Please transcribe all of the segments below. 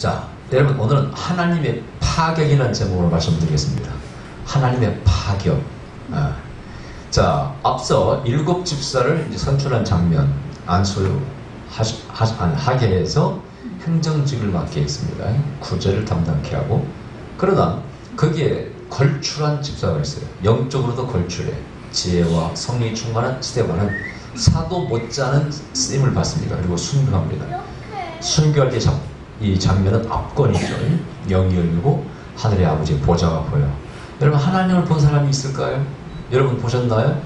자, 여러분 오늘은 하나님의 파격이라는 제목으로 말씀드리겠습니다. 하나님의 파격. 자, 앞서 7 집사를 이제 선출한 장면, 안수 하게 해서 행정직을 맡게 했습니다. 구제를 담당케 하고. 그러나 거기에 걸출한 집사가 있어요. 영적으로도 걸출해. 지혜와 성령이 충만한 스데반은 사도 못지않은 쓰임을 받습니다. 그리고 순교합니다. 순교할 때 이 장면은 압권이죠. 영이 열리고 하늘의 아버지의 보좌가 보여. 여러분 하나님을 본 사람이 있을까요? 여러분 보셨나요?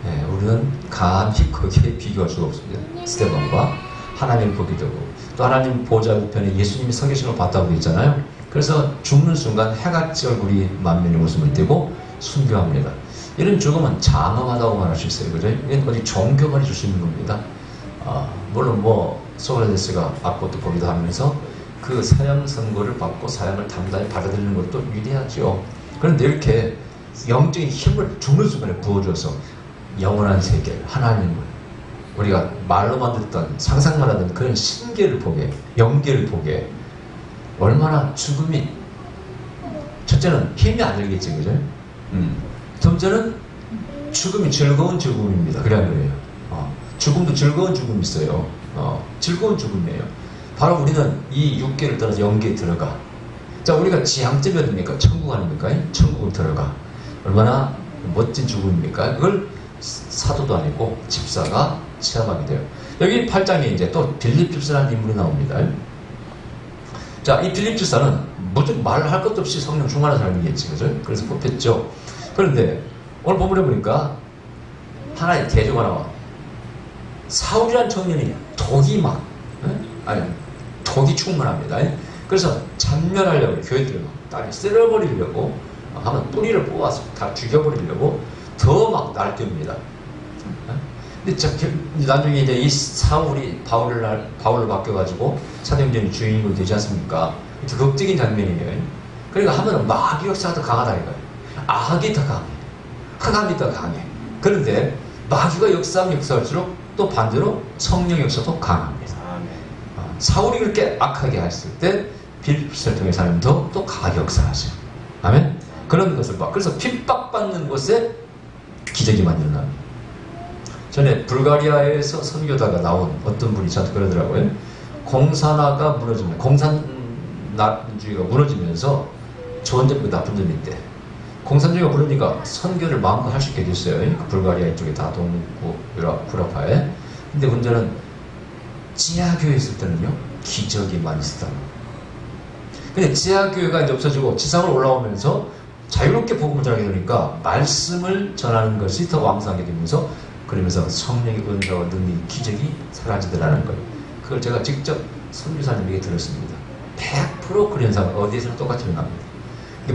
네, 우리는 감히 거기에 비교할 수가 없습니다. 스데반과 하나님을 보게 되고, 또 하나님 보좌 우편에 예수님이 서 계신 걸 봤다고 되어 있잖아요. 그래서 죽는 순간 해같이 얼굴이 만면에 웃음을 띠고 순교합니다. 이런 죽음은 장엄하다고 말할 수 있어요. 그죠? 이건 어디 종교만이 줄 수 있는 겁니다. 물론 소크라테스가 앞것도 보기도 하면서 그 사형 선고를 받고 사형을 담당히 받아들이는 것도 위대하죠. 그런데 이렇게 영적인 힘을 죽는 순간에 부어줘서 영원한 세계, 하나님을 우리가 말로만 듣던 상상만 하던 그런 신계를 보게, 영계를 보게, 얼마나 죽음이, 첫째는 힘이 안 들겠지, 그죠? 둘째는 죽음이 즐거운 죽음입니다. 그래 안 그래요? 죽음도 즐거운 죽음이 있어요. 즐거운 죽음이에요. 바로 우리는 이 육계를 떠나서 영계에 들어가. 자, 우리가 지향점이 어딥니까? 천국 아닙니까? 천국을 들어가. 얼마나 멋진 죽음입니까? 그걸 사도도 아니고 집사가 체험하게 돼요. 여기 8장에 이제 또 빌립 집사라는 인물이 나옵니다. 자, 이 빌립 집사는 무슨 말할 것도 없이 성령 충만한 사람이겠지, 그죠? 그래서 뽑혔죠. 그런데 오늘 본문에 보니까 하나의 대조가 나와. 사울이라는 청년이 독이 충만합니다. 그래서 참멸하려고 교회들을 막 쓸어버리려고 하면 뿌리를 뽑아서 다 죽여버리려고 더 막 날뛰옵니다. 근데 나중에 이제 이 사울이 바울을 바뀌어가지고 사도행전 주인공이 되지 않습니까? 극적인 장면이에요. 그러니까 하면 마귀 역사가 더 강하다 이거예요. 악이 더 강해. 흑암이 더 강해. 그런데 마귀가 역사할수록 또 반대로 성령 역사도 강합니다. 사울이 그렇게 악하게 했을 때 빌립을 통해 사람도 또 강하게 역사하죠. 아멘? 그런 것을 봐. 그래서 핍박받는 곳에 기적이 많이 일어납니다. 전에 불가리아에서 선교다가 나온 어떤 분이 저한테 그러더라고요. 공산화가 무너지면, 공산주의가 무너지면서 좋은 점과 나쁜 점이 있대. 공산주의가 무너지니까 선교를 마음껏 할 수 있게 됐어요. 불가리아 이쪽에 다 동부 유라파에. 근데 문제는 지하교회 있을 때는요, 기적이 많이 있었다. 근데 지하교회가 이제 없어지고 지상으로 올라오면서 자유롭게 복음을 전하게 되니까 말씀을 전하는 것이 더 왕성하게 되면서, 그러면서 성령의 은사와 능력이, 기적이 사라지더라는 거예요. 그걸 제가 직접 선교사님에게 들었습니다. 100% 그런 현상은 어디에서나 똑같이 일어납니다.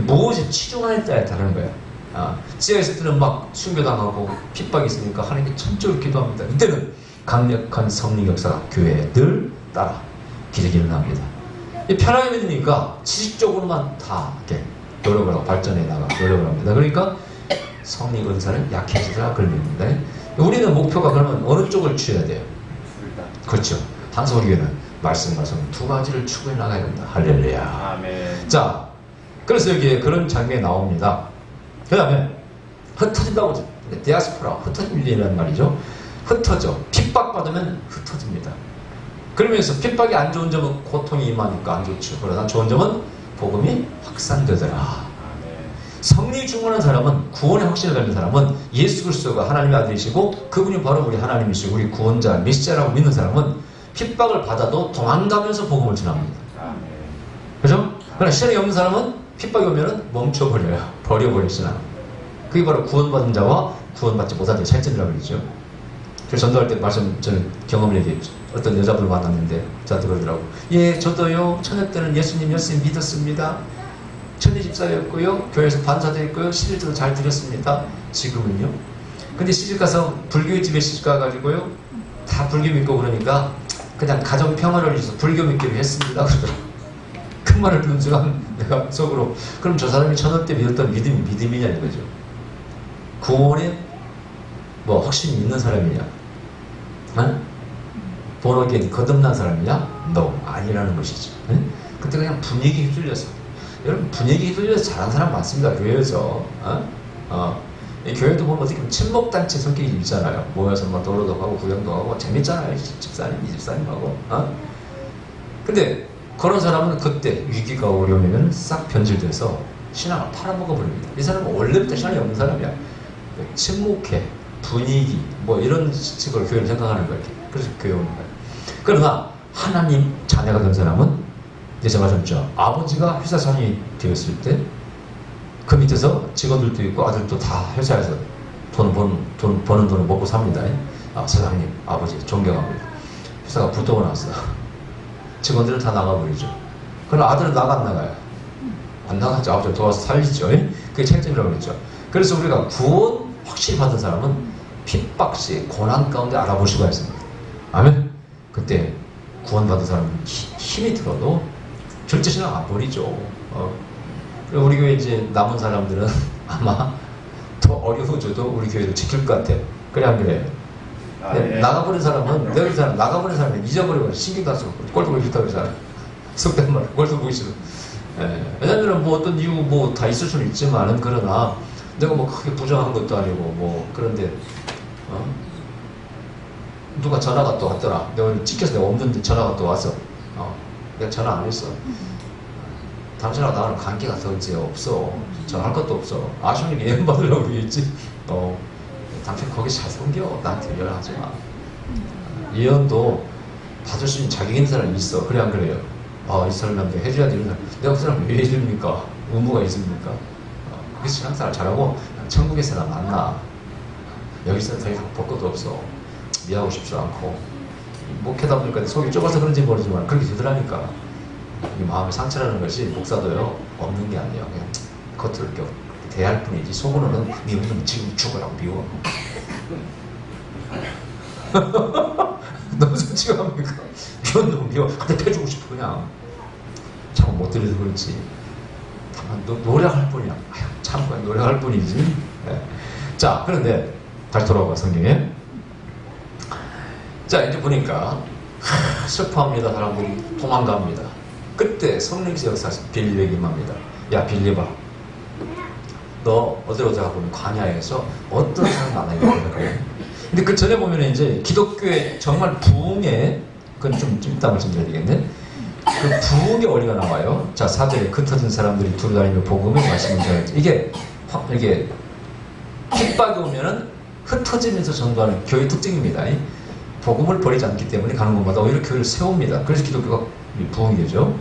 무엇이 치중하느냐에 따라 다른 거야. 지하에 있을 때는 막 순교당하고 핍박이 있으니까 하나님께 천적으로 기도합니다. 이때는 강력한 성령 역사가 교회에 늘 따라 기적이 일어납니다. 편하게 믿으니까 지식적으로만 다 이렇게 노력을 하고 발전해 나가 노력을 합니다. 그러니까 성령 은사는 약해지더라 그런 얘기입니다. 우리는 목표가 그러면 어느 쪽을 취해야 돼요? 그렇죠. 한솔교회는 말씀과 성령 두 가지를 추구해 나가야 된다. 할렐루야. 아멘. 자, 그래서 여기에 그런 장면이 나옵니다. 그 다음에 흩어진다고, 디아스포라, 흩어진다는 말이죠. 흩어져. 핍박받으면 흩어집니다. 그러면서 핍박이 안 좋은 점은 고통이 임하니까 안 좋죠. 그러나 좋은 점은 복음이 확산되더라. 성령이 충만한 사람은, 구원의 확신을 가진 사람은, 예수 그리스도가 하나님의 아들이시고 그분이 바로 우리 하나님이시고 우리 구원자, 메시아라고 믿는 사람은 핍박을 받아도 도망가면서 복음을 전합니다. 그죠? 그러나 신앙이 없는 사람은 핍박이 오면은 멈춰버려요. 버려버리시나. 그게 바로 구원받은 자와 구원받지 못한 자의 차이점이라고 그러죠. 그래서 전도할 때 저는 경험을 얘기했죠. 어떤 여자분을 만났는데 저한테 그러더라고. 예, 저도요, 처녀 때는 예수님 열심히 믿었습니다. 천리 집사였고요, 교회에서 반사도 했고요, 시집도 잘 드렸습니다. 지금은요? 근데 시집가서 불교 집에 시집가가지고요, 다 불교 믿고 그러니까 그냥 가정 평화를 위해서 불교 믿기로 했습니다. 그러더라고. 큰 말을 듣는 순간 내가 속으로, 그럼 저 사람이 처녀 때 믿었던 믿음이 믿음이냐 이거죠. 구원에 확신이 있는 사람이냐? 본어기에 거듭난 사람이냐? No, 아니라는 것이죠. 응? 그때 그냥 분위기 휘둘려서. 여러분, 분위기 휘둘려서 잘하는 사람 많습니다, 교회에서. 이 교회도 보면 어떻게 보면 친목단체 성격이 있잖아요. 모여서 막 놀러도 가고 구경도 하고 재밌잖아요. 집사님, 이 집사님하고. 근데 그런 사람은 그때 위기가 오려면 싹 변질돼서 신앙을 팔아먹어버립니다. 이 사람은 원래부터 신앙이 없는 사람이야. 침묵해, 분위기, 뭐 이런 식으로 교회를 생각하는 거예요. 그래서 교회 오는 거예요. 그러나 하나님 자녀가 된 사람은 이제 제가 말씀드렸죠. 아버지가 회사 사장이 되었을 때 그 밑에서 직원들도 있고 아들도 다 회사에서 돈 버는 돈을 먹고 삽니다. 사장님, 아버지 존경합니다. 회사가 불똥을 났어. 직원들은 다 나가버리죠. 그러나 아들은 나가 안 나가요? 안 나가죠. 아버지를 도와서 살리죠. 그게 책임이라고 그랬죠. 그래서 우리가 구원 확실히 받은 사람은 핍박 시 고난 가운데 알아볼 수가 있습니다. 아멘? 그때 구원받은 사람은 힘이 들어도 절대 신앙 안 버리죠. 우리 교회 이제 남은 사람들은 아마 더 어려워져도 우리 교회를 지킬 것 같아. 그래 안 그래요? 네. 나가버린 사람은 나가버린 사람은 잊어버리고 신경도 안 쓰고 꼴도 보기 싫다고 하잖아요. 속된 말, 꼴도 보기 싫어. 왜냐면 뭐 어떤 이유 뭐 다 있을 수는 있지만은 그러나 내가 뭐 크게 부정한 것도 아니고 뭐 그런데 누가 전화가 또 왔더라. 내가 오늘 찍혀서 내가 없는데 전화가 또 왔어. 내가 전화 안 했어. 당신하고 나랑 관계가 더 이제 없어. 전화할 것도 없어. 아쉬우니까 예언 받으려고 그러겠지. 당신 거기 잘 섬겨. 나한테 연락하지 마. 예언도 받을 수 있는 자격 있는 사람이 있어. 그래 안 그래요? 이 사람한테 해줘야 되는 사람. 내가 그 사람 왜 해줍니까? 의무가 있습니까? 그래서 신앙생활 잘하고 천국에서나 만나. 여기서는 더 이상 볼 것도 없어. 미하고 싶지 않고 목회다 보니까 속이 좁아서 그런지 모르지만 그렇게 되더라니까. 이 마음의 상처라는 것이 목사도요 없는 게 아니에요. 그냥 겉으로 이렇게 대할 뿐이지 속으로는 미우면 지금 죽으라고 미워. 너무 솔직합니까? 미워도 미워. 근데 패주고 싶어 그냥. 참 못 들여서 그렇지. 다만 노력할 뿐이야. 참 노력할 뿐이지. 네. 자, 그런데 다시 돌아가 성경에. 자, 이제 보니까 슬퍼합니다. 사람들이 도망갑니다. 그때 성령께서 역사하신 빌립에게 임합니다. 야 빌립아, 너 어디로 가보면 광야에서 어떤 사람 만나게 돼. 근데 그 전에 보면 이제 기독교의 정말 부흥의 그건 좀 이따 말씀드려야 되겠네. 그 부흥의 원리가 나와요. 자, 4절에 흩어진 사람들이 두루다니며 복음의 말씀을 전하지. 이게 핍박이 오면은 흩어지면서 전도하는 교회 특징입니다. 복음을 버리지 않기 때문에 가는 곳마다 오히려 교회를 세웁니다. 그래서 기독교가 부흥이 되죠.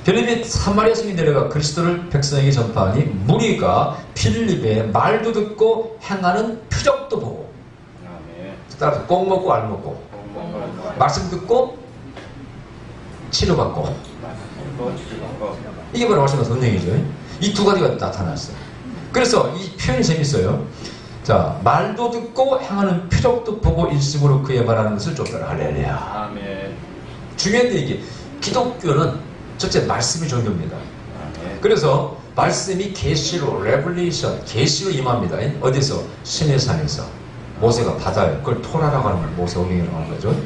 빌립이 사마리아 성에 내려가 그리스도를 백성에게 전파하니 무리가 빌립의 말도 듣고 행하는 표적도 보고. 따라서 꼭 먹고 알 먹고 말씀 듣고 치료받고. 이게 바로 말씀과 성령이죠. 이 두 가지가 나타났어요. 그래서 이 표현이 재밌어요. 자, 말도 듣고 행하는 표적도 보고 일심으로 그의 말하는 것을 쫓더라. 할렐루야. 아멘. 중요한 게 이게 기독교는 첫째 말씀이 종교입니다. 그래서 말씀이 계시로 레블레이션 계시로 임합니다. 어디서? 시내산에서 모세가 바다에 그걸 토라라고 하는 걸 모세오경이라고 하는 거죠.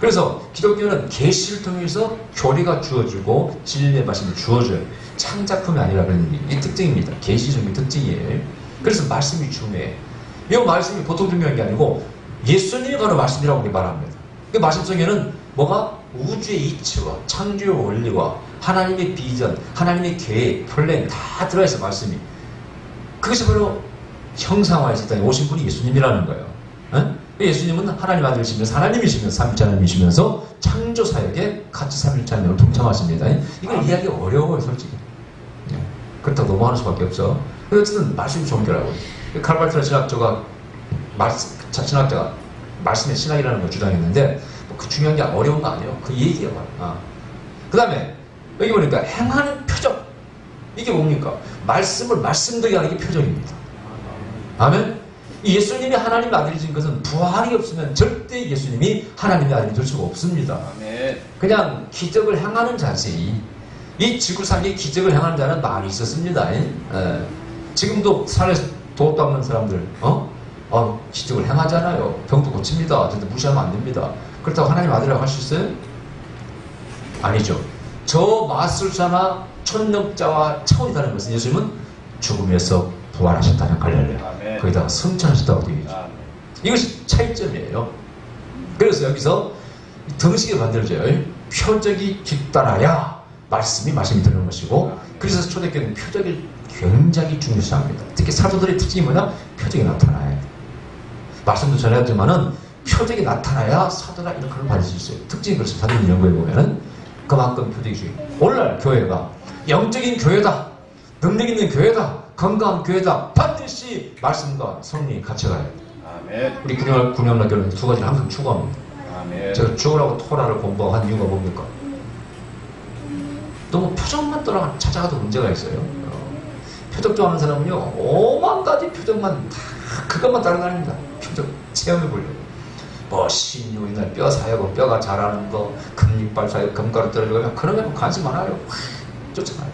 그래서 기독교는 계시를 통해서 교리가 주어지고 진리의 말씀이 주어져요. 창작품이 아니라 그런 이 특징입니다. 계시적인 특징이에요. 그래서 말씀이 중요해. 이 말씀이 보통 중요한 게 아니고 예수님이 바로 말씀이라고 말합니다. 그 말씀 속에는 뭐가? 우주의 이치와 창조의 원리와 하나님의 비전, 하나님의 계획, 플랜 다 들어있어 말씀이. 그것이 바로 형상화해서 땅에 오신 분이 예수님이라는 거예요. 예수님은 하나님 아들이시면서 하나님이시면서 삼위일체 하나님이시면서 창조 사역에 같이 삼위일체 하나님을 동참하십니다. 이걸 이해하기 어려워요 솔직히. 그렇다고 넘어가는 수밖에 없죠. 어쨌든 말씀이 종교라고. 칼발트라 신학자가 말씀의 신학이라는 걸 주장했는데 그 중요한 게 어려운 거 아니에요. 그 얘기예요. 그 다음에 여기 보니까 행하는 표적. 이게 뭡니까? 말씀을 말씀되게 하는 게 표적입니다. 아멘? 예수님이 하나님의 아들이신 것은 부활이 없으면 절대 예수님이 하나님의 아들이 될 수가 없습니다. 그냥 기적을 행하는 자지. 이 지구상에 기적을 행하는 자는 많이 있었습니다. 지금도 산에서 도둑 닦는 사람들 기적을 행하잖아요. 병도 고칩니다. 절대 무시하면 안 됩니다. 그렇다고 하나님 아들이라고 할 수 있어요? 아니죠. 저 마술사나 천력자와 차원이 다른 것은 예수님은 죽음에서 부활하셨다는 갈렐루야. 거기다가 성천하셨다고 되어 있죠. 이것이 차이점이에요. 그래서 여기서 등식이 만들어져요. 표적이 뒤따라야 말씀이 되는 것이고, 그래서 초대교회는 표적이 굉장히 중요시합니다. 특히 사도들의 특징이 뭐냐? 표적이 나타나야 돼. 말씀도 전해야지만은 표적이 나타나야 사도라 이런 걸 받을 수 있어요. 특징이 그렇습니다. 사도들 연구해 보면은 그만큼 표적이 중요해요. 오늘날 교회가 영적인 교회다, 능력 있는 교회다, 건강한 교회다, 반드시 말씀과 성령이 같이 가야 돼요. 우리 군영락 교회는 두 가지를 항상 추구합니다. 제가 죽으라고 토라를 공부한 이유가 뭡니까? 너무 표적만 찾아가도 문제가 있어요. 표적 좋아하는 사람은요, 오만 가지 표적만 다 그것만 따라다닙니다. 표적 체험해보려고. 뭐 신유 이날 뼈 사야고 뼈가 자라는 거, 금이빨 사야고 금가루 떨어지고, 그런 거 관심 많아요. 쫓아가요.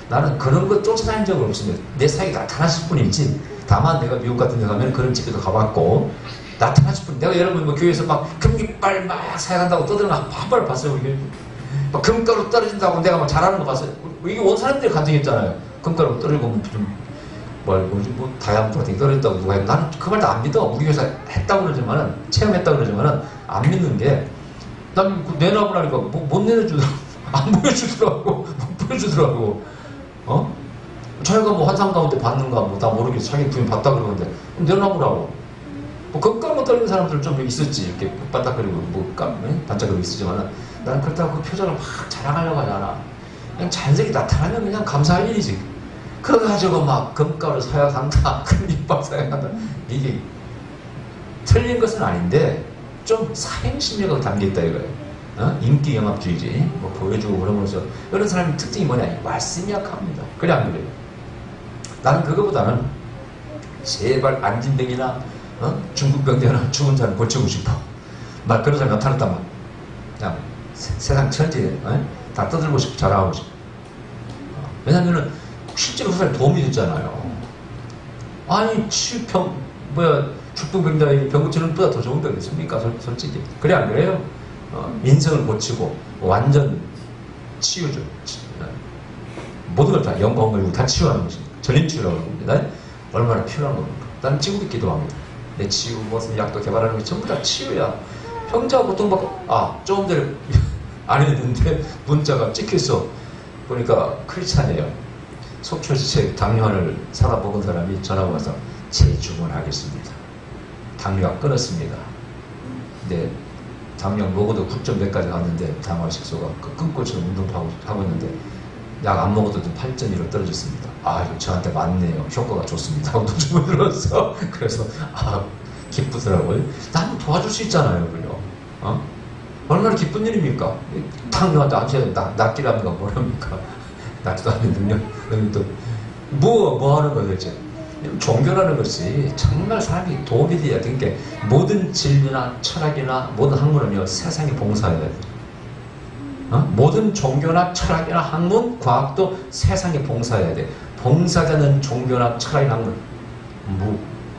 나는 그런 거 쫓아다닌 적은 없습니다. 내 사역이 나타났을 뿐이지. 다만 내가 미국 같은 데 가면 그런 집에도 가봤고, 나타났을 뿐. 내가 여러분 뭐 교회에서 막 금이빨 막 사역한다고 떠드는 거 한 번 봤어요. 우리 막 금가루 떨어진다고 내가 막 잘하는 거 봤어요. 이게 온 사람들이 간증했잖아요. 금가루 떨어지고 뭐 다이아몬드 같은 게 떨어졌다고 누가 했고, 나는 그 말도 안 믿어. 우리 회사 했다고 그러지만은, 체험했다고 그러지만은 안 믿는 게, 난 내놔보라니까 못 내려주더라고. 안 보여주더라고. 못 보여주더라고. 자기가 뭐 환상 가운데 받는가 뭐 다 모르겠어. 자기 부인 봤다 그러는데 내놔보라고. 뭐 금가루 떨리는 사람들 좀 있었지. 이렇게 반짝거리고 뭐 반짝거리고 있었지만은, 나는 그렇다고 그 표정을 막 자랑하려고 하잖아. 그냥 자연스럽게 나타나면 그냥 감사할 일이지. 그래가지고 막 금가루 사역한다, 금이빨 사역한다. 이게 틀린 것은 아닌데 좀 사행심리가 담겨있다 이거예요. 인기 영합주의지. 뭐 보여주고 그러면서. 이런 사람의 특징이 뭐냐? 말씀이 약합니다. 그래 안 그래요? 나는 그거보다는 제발 안진병이나 중국병대나 죽은 사람 고치고 싶어. 막 그런 사람이 나타났단 말이야. 그냥 세상 천지에 다 떠들고 싶고 자랑하고 싶어. 왜냐면은 실제로 그 사람이 도움이 됐잖아요. 아니 죽병병자의 병 고치는 것보다 더 좋은 게 어딨습니까? 솔직히. 그래 안 그래요? 인성을 고치고 완전 치유죠. 모든 걸 다 영광 걸고 다 치유하는 것입니다. 전립치유라고 합니다. 얼마나 필요한 겁니까? 나는 지금도 기도합니다. 내 치유 무슨 약도 개발하는 게 전부 다 치유야. 병자가 고통받고, 조금 전에 안 했는데 문자가 찍혔어. 보니까 크리스찬이에요. 속초지체 당뇨를 살아먹은 사람이 전화가 와서 재주문하겠습니다. 당뇨가 끊었습니다. 근데 당뇨 먹어도 9점 몇까지 갔는데 당화식소가 끊고처럼 운동하고 있는데 약 안 먹어도 좀 8.1로 떨어졌습니다. 이거 저한테 맞네요. 효과가 좋습니다. 하고 또 주문 들었어. 그래서 기쁘더라고요. 나는 도와줄 수 있잖아요. 그요. 얼마나 기쁜 일입니까? 당뇨한테 낫기랍니까? 뭐랍니까? 낫지도 않는 능력도 뭐 하는 거예요 대체? 종교라는 것이 정말 사람이 도움이 돼야 되는 게, 모든 진리나 철학이나 모든 학문은요 세상에 봉사해야 돼. 모든 종교나 철학이나 학문, 과학도 세상에 봉사해야 돼. 봉사자는 종교나 철학이나 학문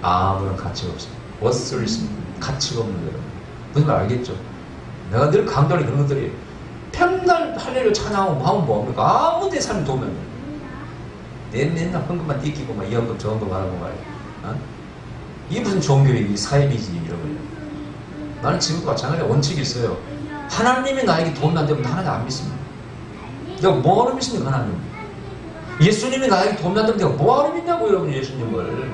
아무런 가치가 없어요. 워스리스 가치가 없는 거예요. 무슨 말 알겠죠? 내가 늘 강조하는 그런 것들이, 평날 할례를 찬양하고 하면 뭐합니까? 아무 데 삶이 도움이 안 돼. 맨날 헌금만 띠끼고 막 이 헌금 저 헌금 하는 거 말이야. 이게 무슨 종교의 사입이지 이런 거예요. 나는 지금도 마찬가지로 원칙이 있어요. 하나님이 나에게 도움이 안 되면 하나님 안 믿습니다. 내가 뭐하러 믿습니까? 하나님. 예수님이 나에게 도움이 안 되면 내가 뭐하러 믿냐고 여러분. 예수님을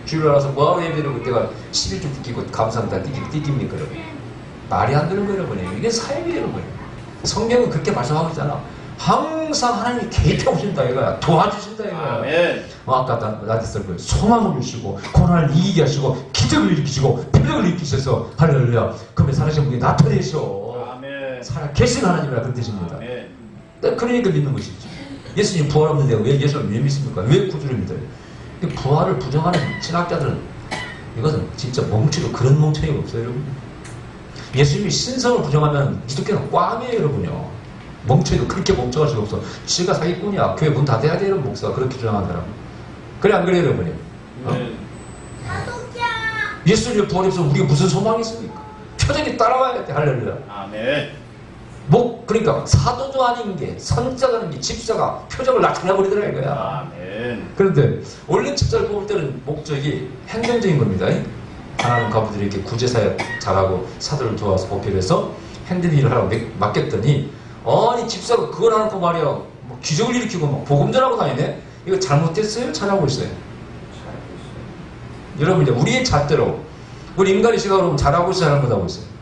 주일 알아서 뭐하러 예배를 내가 11주 띠끼고 감사합니다 띠깁니까 여러분. 말이 안 되는 거예요 여러분. 이게 사입이에요 여러분. 성경은 그렇게 말씀하고 있잖아. 항상 하나님이 개입해 오신다 이거야. 도와주신다 이거야. 아멘. 아까 나한테 썼고요. 소망을 주시고 고난을 이기게 하시고 기적을 일으키시고 표적을 일으키셔서 할렐루야. 그러면 살아계신 분이 나타내셔. 아멘. 살아 계신 하나님이라 그런 뜻입니다. 아멘. 그러니까 믿는 것이지. 예수님 부활 없는데 왜 예수를 왜 믿습니까? 왜 구주를 믿어요? 부활을 부정하는 신학자들은 이것은 진짜 멍청이고 그런 멍청이가 없어요 여러분. 예수님이 신성을 부정하면 기독교는 꽝이에요 여러분요. 멍청이도 그렇게 멍청할 수가 없어. 지가 사기꾼이야. 교회 문 닫아야 돼 이런 목사가 그렇게 주장하는 사람. 그래 안 그래요 여러분이? 예수님의 부활이 없으면 우리가 무슨 소망이 있습니까? 표적이 따라와야 돼. 할렐루야. 아멘. 그러니까 사도도 아닌 게 선자가 아닌 게 집사가 표적을 나타내버리더라 이거야. 아멘. 그런데 원래 집사를 뽑을 때는 목적이 행정적인 겁니다. 하나님 가부들이 이렇게 구제사역 잘하고 사도를 도와서 뽑기로 해서 행정 일을 하라고 맡겼더니 아니 집사가 그걸 안 하고 말이야 뭐 기적을 일으키고 막 복음 전하고 다니네. 이거 잘못됐어요? 잘하고 있어요? 여러분 이제 우리의 잣대로 우리 인간의 시각으로 보면 잘하고 있어요? 잘못하고 있어요?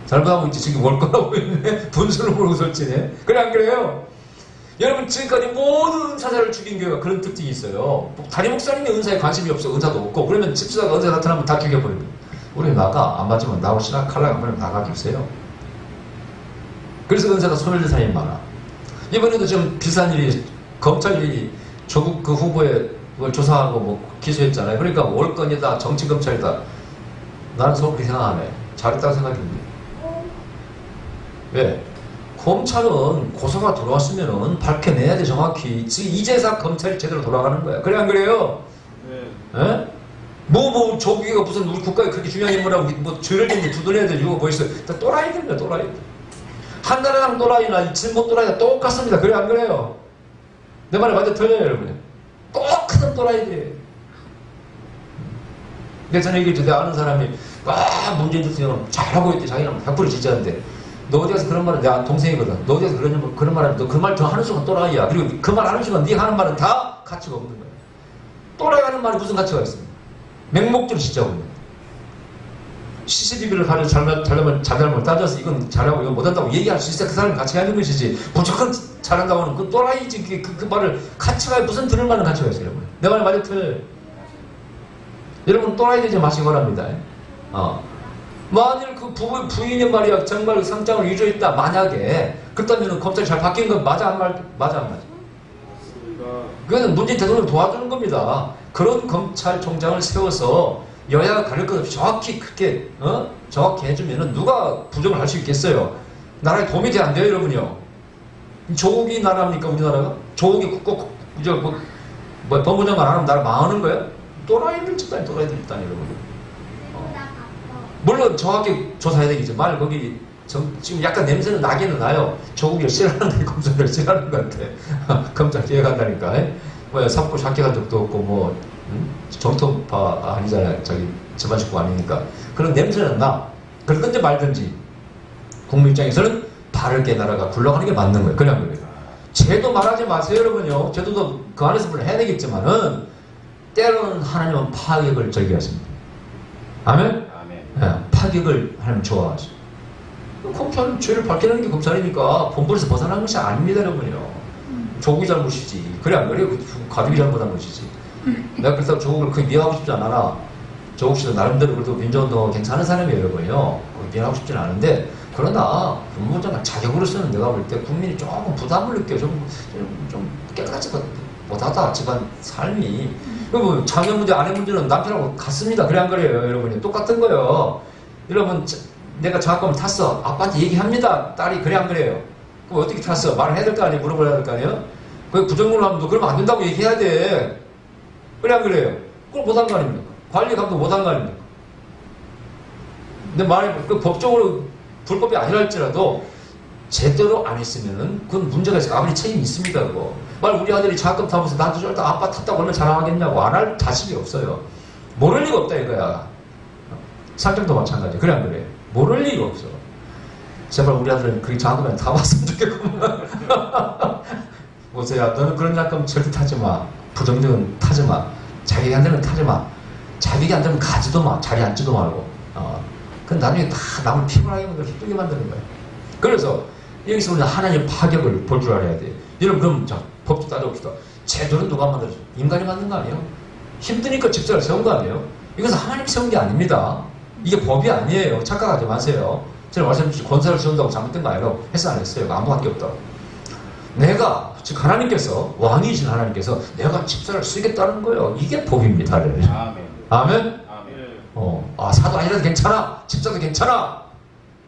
잘못하고 있지. 지금 월권하고 있네. 분수를 모르고 설치네. 그래 안 그래요? 여러분 지금까지 모든 은사자를 죽인 교회가 그런 특징이 있어요. 담임 목사님이 은사에 관심이 없어. 은사도 없고 그러면 집사가 은사 나타나면 다 죽여버립니다. 우리 나가 안 맞으면 나오시나 칼랑 안 맞으면 나가겠어요. 그래서 은사가 소멸된 사람이 많아. 이번에도 좀 비슷한 일이 검찰이 조국 그 후보에 그걸 조사하고 뭐 기소했잖아요. 그러니까 월권이다 정치검찰이다. 나는 서로 그렇게 생각하네. 잘했다고 생각했는데. 왜? 검찰은 고소가 들어왔으면은 밝혀내야 돼, 정확히. 지금 이제서 검찰이 제대로 돌아가는 거야. 그래, 안 그래요? 네. 에? 조국이가 무슨 우리 국가에 그렇게 중요한 인물하고 뭐 죄를 짓는데 두드려야 될 이유가 뭐 있어요? 다 또라이들입니다, 또라이들. 한나라당 또라이나 진보 또라이가 똑같습니다. 그래, 안 그래요? 내 말에 완전 틀려요, 여러분. 똑같은 또라이들이에요. 근데 저는 얘기했죠. 내가 아는 사람이, 문재인 대통령 잘하고 있대. 자기는 100% 지지하는데. 너 어디 가서 그런 말을, 내가 동생이거든. 너 어디 가서 그런 말 하면 너 그 말 더 하는 순간 또라이야. 그리고 그 말 하는 순간 네 하는 말은 다 가치가 없는 거야. 또라이 하는 말이 무슨 가치가 있습니까? 맹목적으로 진짜거든요. CCTV를 가지고 잘잘못 따져서 이건 잘하고 이건 못한다고 얘기할 수 있어야 그 사람이 가치가 있는 것이지. 무조건 잘한다고 하는 그 또라이지. 그 말을 가치가 무슨 들을 만한 가치가 있어요, 여러분. 내 말 맞을 틀려요. 여러분 또라이 되지 마시기 바랍니다. 만일 그 부인이 말이야 정말 성장을 유지했다 만약에 그렇다면 검찰이 잘 바뀐 건 맞아 안 맞아? 그거는 문재인 대통령을 도와주는 겁니다. 그런 검찰총장을 세워서 여야가 가릴 것 없이 정확히 그렇게 정확히 해주면은 누가 부정을 할 수 있겠어요? 나라에 도움이 돼 안 돼요, 여러분요? 조국이 나라입니까, 우리나라가? 조국이 법무장관 안 하면 나라 망하는 거야? 또라이들 집단이 또라이들 집단이 여러분. 물론 정확히 조사해야 되겠죠. 거기 지금 약간 냄새는 나기는 나요. 조국이를 싫어하는 검찰을 싫어하는 것 같아. 검찰 기획한다니까. 사법고 잡혀간 적도 없고 정통파 아니잖아요. 자기 집안 식구 아니니까. 그런 냄새는 나. 그러든지 말든지 국민 입장에서는 바르게 나라가 굴러가는 게 맞는 거예요. 그냥 그래요. 죄도 말하지 마세요, 여러분요. 죄도 그 안에서 물론 해야 되겠지만은 때로는 하나님은 파격을 즐겨하십니다. 아멘? 네, 파격을 하나님 좋아하죠. 검찰은 죄를 밝히는 게 검찰이니까 본분에서 벗어난 것이 아닙니다, 여러분요. 조국이 잘못이지. 그래 안 그래요? 가족이 잘못한 것이지. 내가 그래서 조국을 거의 미워하고 싶지 않아. 조국 씨도 나름대로 그래도 민주운동 괜찮은 사람이에요, 여러분요. 미워하고 싶지는 않은데 그러나 법무장관 자격으로서는 내가 볼 때 국민이 조금 부담을 느껴요. 좀 깨끗하지 못하다 집안 삶이. 그리고 자녀 문제, 아내 문제는 남편하고 같습니다. 그래 안 그래요, 여러분이? 똑같은 거예요. 여러분, 내가 장학금을 탔어. 아빠한테 얘기합니다. 딸이 그래 안 그래요? 그럼 어떻게 탔어? 말을 해야 될 거 아니에요? 물어봐야 될 거 아니에요? 그 부정문을 하면 너 그러면 안 된다고 얘기해야 돼. 그래 안 그래요? 그걸 못한 거 아닙니까? 관리 감독 못한 거 아닙니까? 근데 법적으로 불법이 아니랄지라도 제대로 안 했으면은 그건 문제가 있어요. 아버지 책임이 있습니다, 그거. 우리 아들이 장학금 타면서 나도 저렇게 아빠 탔다고 얼마나 자랑하겠냐고 안 할 자식이 없어요. 모를 리가 없다 이거야. 상장도 마찬가지. 그래 안 그래? 모를 리가 없어. 제발 우리 아들은 그렇게 장학금을 타봤으면 좋겠구만. 보세요. 너는 그런 장학금 절대 타지 마. 부정적은 타지 마. 자격이 안 되면 타지 마. 자격이 안 되면 가지도 마. 자리 앉지도 말고. 그건 나중에 다 남을 피곤하게 만들고 힘들게 만드는 거야. 그래서 여기서 우리는 하나님의 파격을 볼 줄 알아야 돼. 여러분 그럼 자 법도 따져봅시다. 제도는 누가 만들어줘? 인간이 만든 거 아니에요? 힘드니까 직자를 세운 거 아니에요? 이것은 하나님이 세운 게 아닙니다. 이게 법이 아니에요. 착각하지 마세요. 제가 말씀드렸죠. 권사를 세운다고 잘못된 거 아니라고 했어 안 했어요? 아무 관계 없다고. 내가 즉 하나님께서 왕이신 하나님께서 내가 집사를 쓰겠다는 거예요. 이게 법입니다. 아멘. 아멘? 사도 아니라도 괜찮아. 집사도 괜찮아.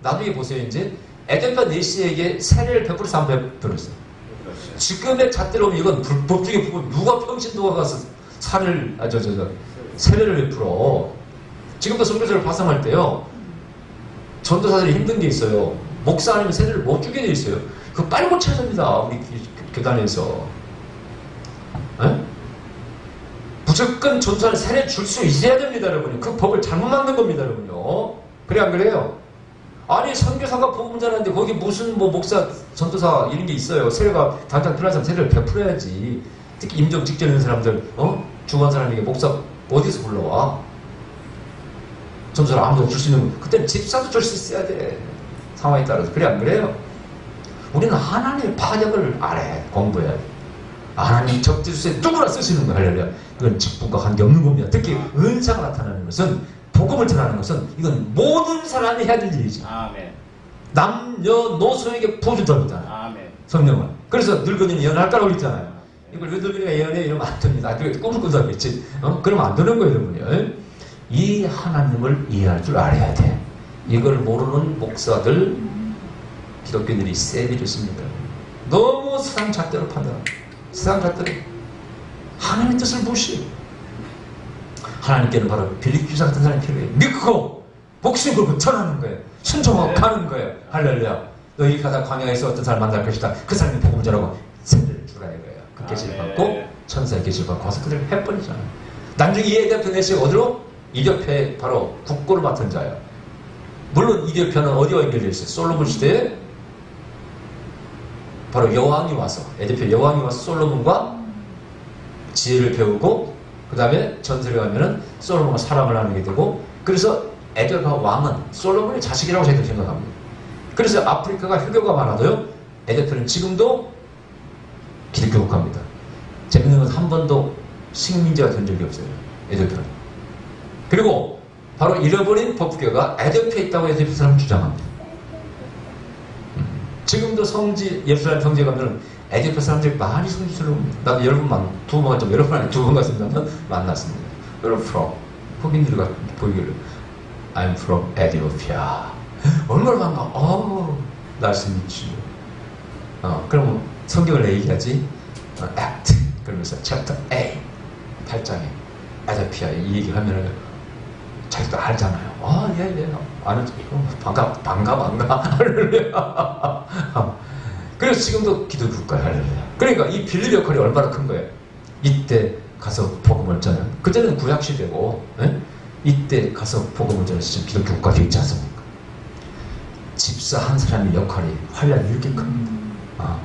나중에 보세요. 이제 에덴파 네시에게 세례를 100% 베풀었어요. 지금의 잣대로 보면 이건 불법 중에 누가 평신도가 가서 세례를 베풀어. 지금도 선교사를 파송할 때요. 전도사들이 힘든 게 있어요. 목사 아니면 세례를 못 주게 돼 있어요. 그거 빨리 고쳐야 됩니다. 우리 교단에서. 에? 무조건 전도사를 세례 줄 수 있어야 됩니다, 여러분요. 그 법을 잘못 만든 겁니다, 여러분요. 그래 안 그래요? 아니 선교사가 복음 전하는데 거기 무슨 뭐 목사, 전도사 이런 게 있어요. 세례가 당장 필요한 사람 세례를 베풀어야지. 특히 임종 직전에 있는 사람들, 중한 사람에게 목사 어디서 불러와? 전도사를 아무도 줄 수 있는, 그때는 집사도 줄 수 있어야 돼. 상황에 따라서. 그래 안 그래요? 우리는 하나님의 파격을 알아야 공부해야 돼. 하나님 적재수에 누구나 쓰시는 거야. 할렐루야. 이건 직분과 관계없는 겁니다. 특히 은사가 나타나는 것은, 복음을 전하는 것은 이건 모든 사람이 해야 될 일이지. 아멘. 남녀노소에게 부어준답니다. 아멘. 성령은. 그래서 늙은이는 예언할까라고 그랬잖아요. 이걸 왜 늙은이가 예언해? 이러면 안 됩니다. 꿈을 꾸다겠지. 그러면 안 되는 거예요, 여러분요. 이 하나님을 이해할 줄 알아야 돼. 이걸 모르는 목사들, 기독교인들이 세비를 씁니다. 너무 세상 잣대로 판단합니다. 세상 잣대로. 하나님의 뜻을 무시해. 하나님께는 바로 빌립기사 같은 사람이 필요해. 믿고 목숨 걸고 전하는 거예요. 순종하고 가는 거예요. 할렐루야. 너희 가다 광야에서 어떤 사람 만날 것이다. 그 사람이 복음 전하고 세례를 주라 이거예요. 그 계시를 받고 천사의 계시를 받고 와서 그들을 해버리잖아요. 나중에 이 에디오피아 내시가 어디로? 이디오피아의 바로 국고를 맡은 자예요. 물론 이디오피아는 어디와 연결되어 있어요? 솔로몬 시대에 바로 여왕이 와서, 에디오피아 여왕이 와서 솔로몬과 지혜를 배우고 그 다음에 전설에 가면은 솔로몬과 사랑을 나누게 되고, 그래서 에디오피아 왕은 솔로몬의 자식이라고 저희들 생각합니다. 그래서 아프리카가 혈교가 많아도요, 에디오피아는 지금도 기독교 국가입니다. 재밌는 건 한 번도 식민지가 된 적이 없어요. 에디오피아는. 그리고 바로 잃어버린 법궤가 에디오피아에 있다고 에디오피아 사람은 주장합니다. 지금도 성지, 예루살렘 성지에 가면 에디오피아 사람들이 많이 성지처럼 옵니다. 나도 여러 번 두 번 갔지만 여러 번 아니 두 번 갔습니다. 만났습니다. Where are you from? 흑인들이 보이길래 I'm from Ethiopia. 얼마나 반가워. Nice to meet you. 그러면 성경을 얘기하지. Act. 그러면서 Chapter A 8장에 에디오피아 이 얘기를 하면은 자기도 알잖아요. 예. 아는 반가. 할렐루야. 그래서 지금도 기독교 국가에 할렐루야. 그러니까 이 빌립 역할이 얼마나 큰 거예요. 이때 가서 복음을 전하는. 그때는 구약 시대고, 이때 가서 복음을 전해서 지금 기독교 국가가 되어 있지 않습니까? 집사 한 사람의 역할이 활약이 이렇게 큽니다.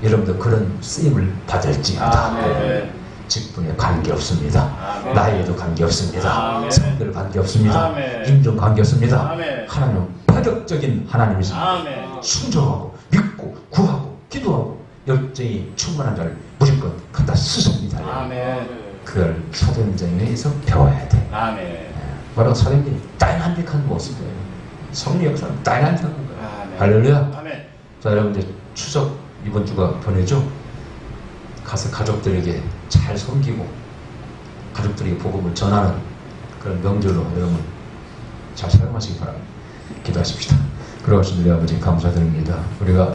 여러분들 그런 쓰임을 받을지어다. 직분에 관계없습니다. 아멘. 나이에도 관계없습니다. 성별 관계없습니다. 아멘. 인종 관계없습니다. 아멘. 하나님은 파격적인 하나님이십니다. 아멘. 순종하고 믿고 구하고 기도하고 열정이 충만한 자를 무조건 갖다 쓰십니다. 아멘. 그걸 사도행전에서 배워야 돼. 아멘. 바로 사도행전이 다이나믹한 모습이에요. 성령 역사는 다이나믹한 거예요. 아멘. 할렐루야. 아멘. 자, 여러분 이제 추석 이번 주가 보내죠. 가서 가족들에게 잘 섬기고 가족들에게 복음을 전하는 그런 명절로 여러분 잘 사용하시기 바랍니다. 기도하십시다. 그러하신 우리 아버지 감사드립니다. 우리가